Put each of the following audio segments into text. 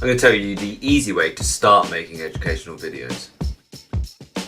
I'm going to tell you the easy way to start making educational videos.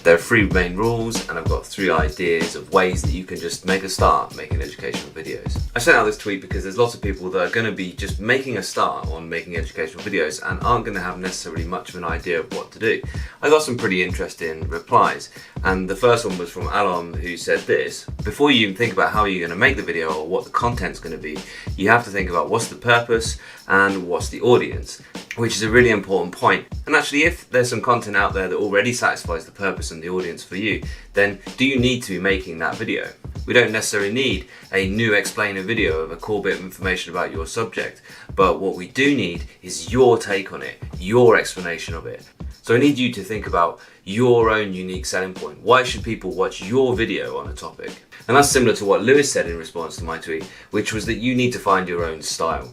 There are 3 main rules, and I've got 3 ideas of ways that you can just make a start making educational videos. I sent out this tweet because there's lots of people that are going to be just making a start on making educational videos and aren't going to have necessarily much of an idea of what to do. I got some pretty interesting replies, and the first one was from Alon, who said this: before you even think about how you're going to make the video or what the content's going to be, you have to think about what's the purpose and what's the audience, which is a really important point. And actually, if there's some content out there that already satisfies the purpose and the audience for you, then do you need to be making that video? We don't necessarily need a new explainer video of a cool bit of information about your subject, but what we do need is your take on it, your explanation of it. So I need you to think about your own unique selling point. Why should people watch your video on a topic? And that's similar to what Lewis said in response to my tweet, which was that you need to find your own style.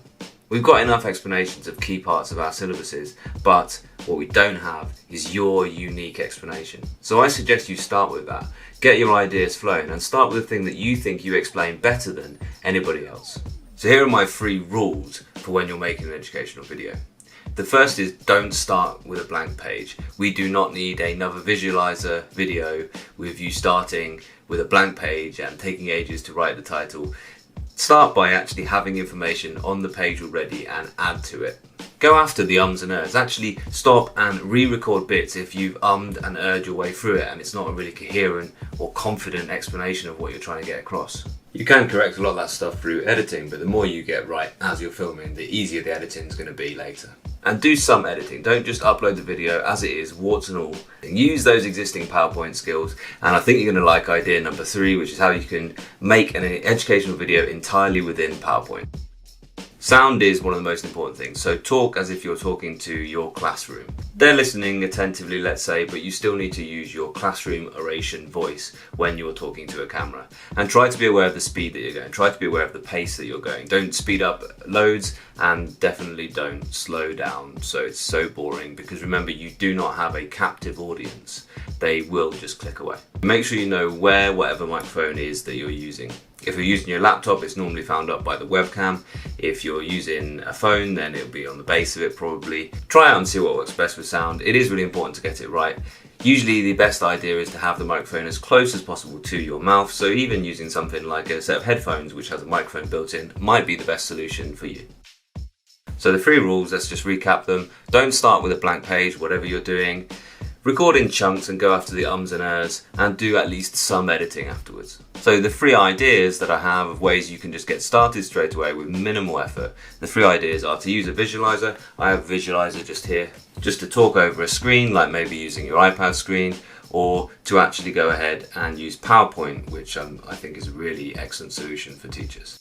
We've got enough explanations of key parts of our syllabuses, but what we don't have is your unique explanation. So I suggest you start with that. Get your ideas flowing and start with the thing that you think you explain better than anybody else. So here are my 3 rules for when you're making an educational video. The first is don't start with a blank page. We do not need another visualizer video with you starting with a blank page and taking ages to write the title. Start by actually having information on the page already and add to it. Go after the ums and ers. Actually stop and re-record bits if you've ummed and erred your way through it and it's not a really coherent or confident explanation of what you're trying to get across. You can correct a lot of that stuff through editing, but the more you get right as you're filming, the easier the editing is going to be later. And do some editing. Don't just upload the video as it is, warts and all. Use those existing PowerPoint skills, and I think you're going to like idea number 3, which is how you can make an educational video entirely within PowerPoint. Sound is one of the most important things, so talk as if you're talking to your classroom. They're listening attentively, let's say, but you still need to use your classroom oration voice when you're talking to a camera. And try to be aware of the speed that you're going, try to be aware of the pace that you're going. Don't speed up loads and definitely don't slow down so it's so boring, because remember, you do not have a captive audience. They will just click away. Make sure you know where whatever microphone is that you're using. If you're using your laptop, it's normally found up by the webcam. If you're using a phone, then it'll be on the base of it probably. Try out and see what works best with sound. It is really important to get it right. Usually the best idea is to have the microphone as close as possible to your mouth, so even using something like a set of headphones which has a microphone built in might be the best solution for you. So the 3 rules, let's just recap them. Don't start with a blank page, whatever you're doing. Record in chunks and go after the ums and ers, and do at least some editing afterwards. So the 3 ideas that I have of ways you can just get started straight away with minimal effort. The 3 ideas are to use a visualizer. I have a visualizer just here, just to talk over a screen, like maybe using your iPad screen, or to actually go ahead and use PowerPoint, which I think is a really excellent solution for teachers.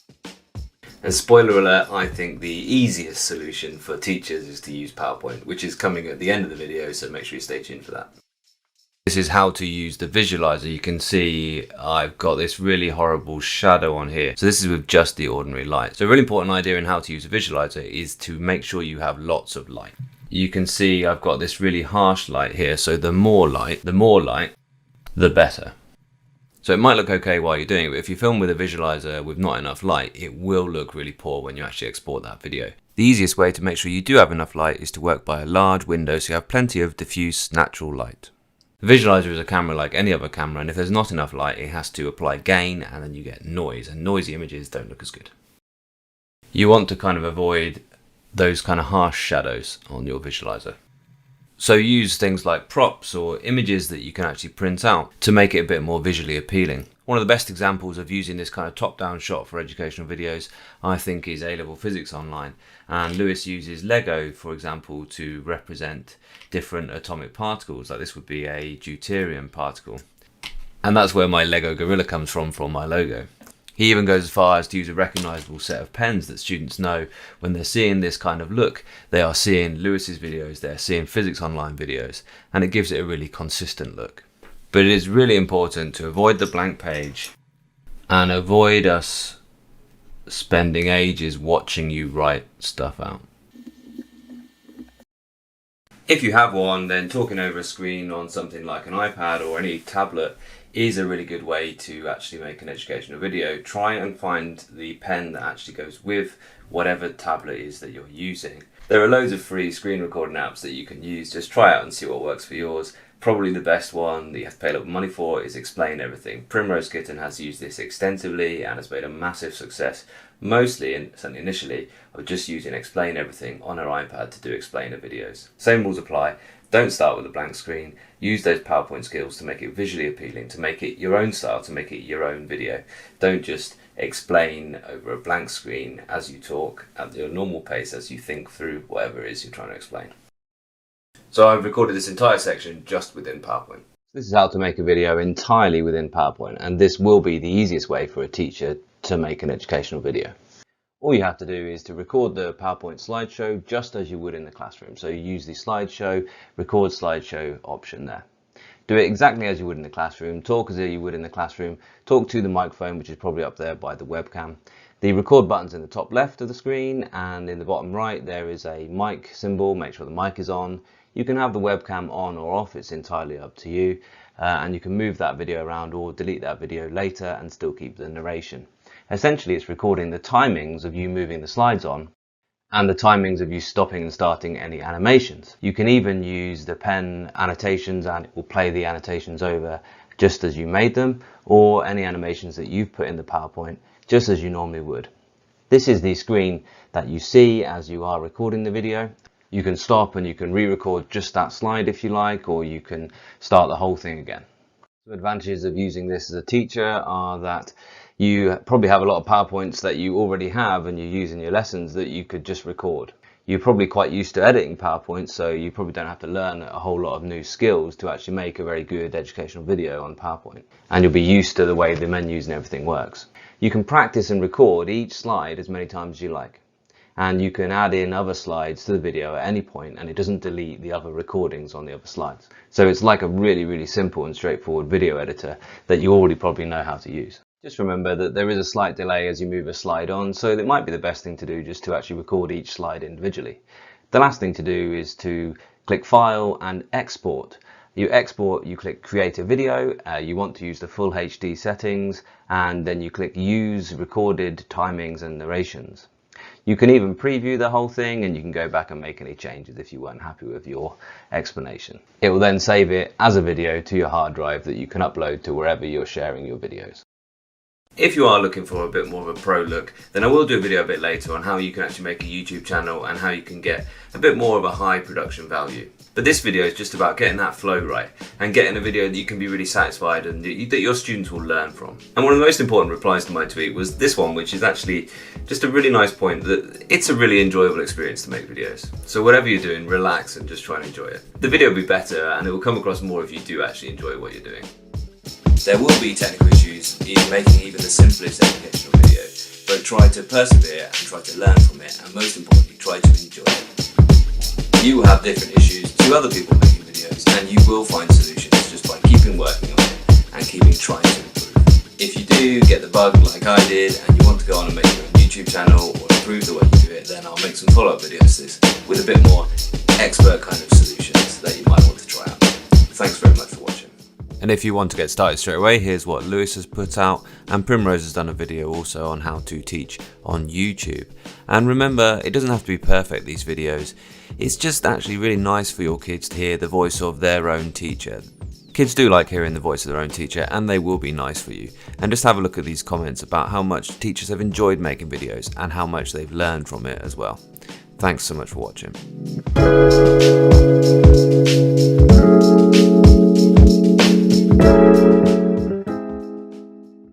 And spoiler alert, I think the easiest solution for teachers is to use PowerPoint, which is coming at the end of the video, so make sure you stay tuned for that. This is how to use the visualizer. You can see I've got this really horrible shadow on here. So this is with just the ordinary light. So a really important idea in how to use a visualizer is to make sure you have lots of light. You can see I've got this really harsh light here, so the more light, the better. So it might look okay while you're doing it, but if you film with a visualizer with not enough light, it will look really poor when you actually export that video. The easiest way to make sure you do have enough light is to work by a large window so you have plenty of diffuse natural light. The visualizer is a camera like any other camera, and if there's not enough light, it has to apply gain, and then you get noise, and noisy images don't look as good. You want to kind of avoid those kind of harsh shadows on your visualizer. So use things like props or images that you can actually print out to make it a bit more visually appealing. One of the best examples of using this kind of top-down shot for educational videos, I think, is A-Level Physics Online. And Lewis uses Lego, for example, to represent different atomic particles. Like this would be a deuterium particle. And that's where my Lego gorilla comes from my logo. He even goes as far as to use a recognisable set of pens that students know when they're seeing this kind of look, they are seeing Lewis's videos, they're seeing Physics Online videos, and it gives it a really consistent look. But it is really important to avoid the blank page and avoid us spending ages watching you write stuff out. If you have one, then talking over a screen on something like an iPad or any tablet is a really good way to actually make an educational video. Try and find the pen that actually goes with whatever tablet is that you're using. There are loads of free screen recording apps that you can use. Just try out and see what works for yours. Probably the best one that you have to pay a little money for is Explain Everything. Primrose Kitten has used this extensively and has made a massive success, mostly, and certainly initially, of just using Explain Everything on her iPad to do explainer videos. Same rules apply. Don't start with a blank screen. Use those PowerPoint skills to make it visually appealing, to make it your own style, to make it your own video. Don't just explain over a blank screen as you talk at your normal pace as you think through whatever it is you're trying to explain. So I've recorded this entire section just within PowerPoint. This is how to make a video entirely within PowerPoint, and this will be the easiest way for a teacher to make an educational video. All you have to do is to record the PowerPoint slideshow just as you would in the classroom. So you use the slideshow, record slideshow option there. Do it exactly as you would in the classroom, talk as you would in the classroom, talk to the microphone, which is probably up there by the webcam. The record button's in the top left of the screen, and in the bottom right there is a mic symbol. Make sure the mic is on. You can have the webcam on or off, it's entirely up to you, and you can move that video around or delete that video later and still keep the narration. Essentially it's recording the timings of you moving the slides on and the timings of you stopping and starting any animations. You can even use the pen annotations and it will play the annotations over just as you made them, or any animations that you've put in the PowerPoint just as you normally would. This is the screen that you see as you are recording the video. You can stop and you can re-record just that slide if you like, or you can start the whole thing again. The advantages of using this as a teacher are that you probably have a lot of PowerPoints that you already have and you use in your lessons that you could just record. You're probably quite used to editing PowerPoint, so you probably don't have to learn a whole lot of new skills to actually make a very good educational video on PowerPoint. And you'll be used to the way the menus and everything works. You can practice and record each slide as many times as you like. And you can add in other slides to the video at any point, and it doesn't delete the other recordings on the other slides. So it's like a really, really simple and straightforward video editor that you already probably know how to use. Just remember that there is a slight delay as you move a slide on, so it might be the best thing to do just to actually record each slide individually. The last thing to do is to click File and Export. You export, you click Create a Video, you want to use the full HD settings, and then you click Use Recorded Timings and Narrations. You can even preview the whole thing, and you can go back and make any changes if you weren't happy with your explanation. It will then save it as a video to your hard drive that you can upload to wherever you're sharing your videos. If you are looking for a bit more of a pro look, then I will do a video a bit later on how you can actually make a YouTube channel and how you can get a bit more of a high production value. But this video is just about getting that flow right and getting a video that you can be really satisfied and that your students will learn from. And one of the most important replies to my tweet was this one, which is actually just a really nice point that it's a really enjoyable experience to make videos. So whatever you're doing, relax and just try and enjoy it. The video will be better and it will come across more if you do actually enjoy what you're doing. There will be technical issues in making even the simplest educational video, but try to persevere and try to learn from it, and most importantly, try to enjoy it. You will have different issues to other people making videos, and you will find solutions just by keeping working on it and keeping trying to improve. If you do get the bug like I did, and you want to go on and make your own YouTube channel or improve the way you do it, then I'll make some follow-up videos to this with a bit more expert kind of solutions that you might want to try out. Thanks very much for watching. And if you want to get started straight away, here's what Lewis has put out, and Primrose has done a video also on how to teach on YouTube. And remember, it doesn't have to be perfect, these videos. It's just actually really nice for your kids to hear the voice of their own teacher. Kids do like hearing the voice of their own teacher, and they will be nice for you. And just have a look at these comments about how much teachers have enjoyed making videos and how much they've learned from it as well. Thanks so much for watching.